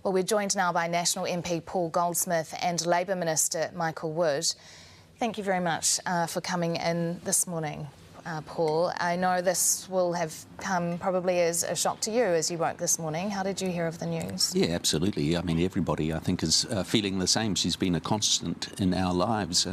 Well, we're joined now by National MP Paul Goldsmith and Labour Minister Michael Wood. Thank you very much for coming in this morning, Paul. I know this will have come probably as a shock to you as you woke this morning. How did you hear of the news? Yeah, absolutely. I mean, everybody, I think, is feeling the same. She's been a constant in our lives.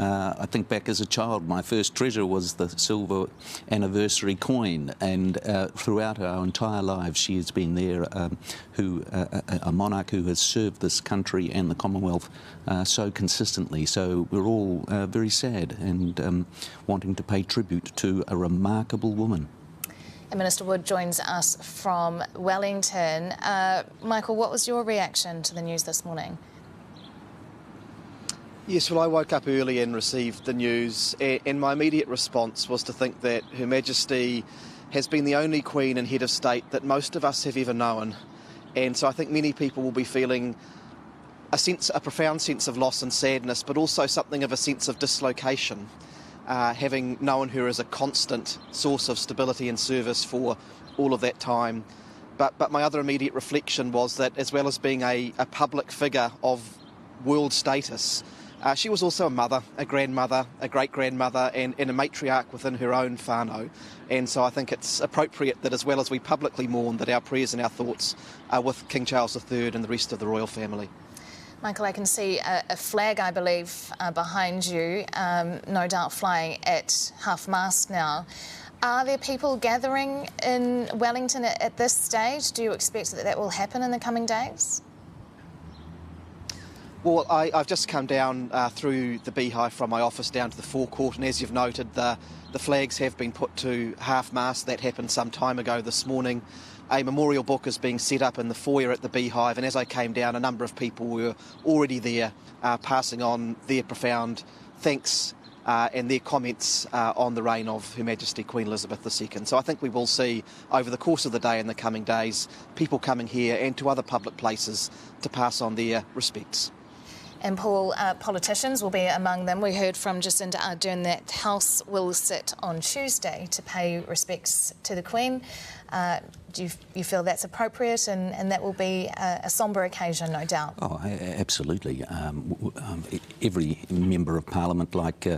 I think back as a child, my first treasure was the silver anniversary coin, and throughout our entire lives she has been there, a monarch who has served this country and the Commonwealth so consistently. So we're all very sad and wanting to pay tribute to a remarkable woman. And Minister Wood joins us from Wellington. Michael, what was your reaction to the news this morning? Yes, well, I woke up early and received the news, and my immediate response was to think that Her Majesty has been the only Queen and Head of State that most of us have ever known. And so I think many people will be feeling a profound sense of loss and sadness, but also something of a sense of dislocation, having known her as a constant source of stability and service for all of that time. But my other immediate reflection was that, as well as being a public figure of world status, she was also a mother, a grandmother, a great-grandmother and a matriarch within her own whānau. And so I think it's appropriate that, as well as we publicly mourn, that our prayers and our thoughts are with King Charles III and the rest of the royal family. Michael, I can see a flag, I believe, behind you, no doubt flying at half-mast now. Are there people gathering in Wellington at this stage? Do you expect that will happen in the coming days? Well, I've just come down through the beehive from my office down to the forecourt, and as you've noted, the flags have been put to half-mast. That happened some time ago this morning. A memorial book is being set up in the foyer at the beehive, and as I came down, a number of people were already there passing on their profound thanks and their comments on the reign of Her Majesty Queen Elizabeth II. So I think we will see over the course of the day and the coming days people coming here and to other public places to pass on their respects. And Paul, politicians will be among them. We heard from Jacinda Ardern that House will sit on Tuesday to pay respects to the Queen. Do you feel that's appropriate and that will be a sombre occasion, no doubt? Oh, absolutely. Every member of Parliament, like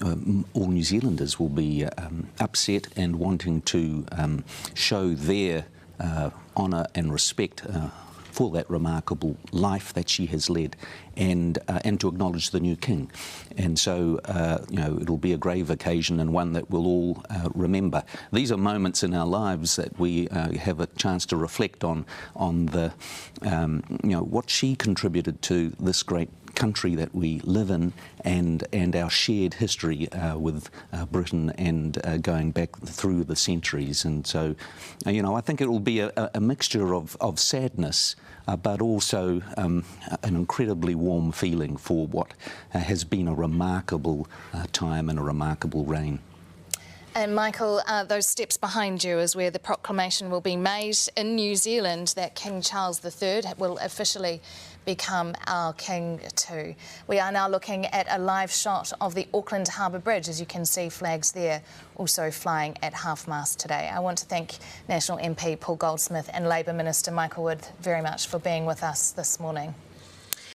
all New Zealanders, will be upset and wanting to show their honour and respect for that remarkable life that she has led, and to acknowledge the new king. And so, it'll be a grave occasion and one that we'll all remember. These are moments in our lives that we have a chance to reflect on the, what she contributed to this great country that we live in, and our shared history with Britain and going back through the centuries. And so, I think it will be a mixture of sadness, but also an incredibly warm feeling for what has been a remarkable time and a remarkable reign. And Michael, those steps behind you is where the proclamation will be made in New Zealand that King Charles III will officially become our king too. We are now looking at a live shot of the Auckland Harbour Bridge. As you can see, flags there also flying at half-mast today. I want to thank National MP Paul Goldsmith and Labour Minister Michael Wood very much for being with us this morning.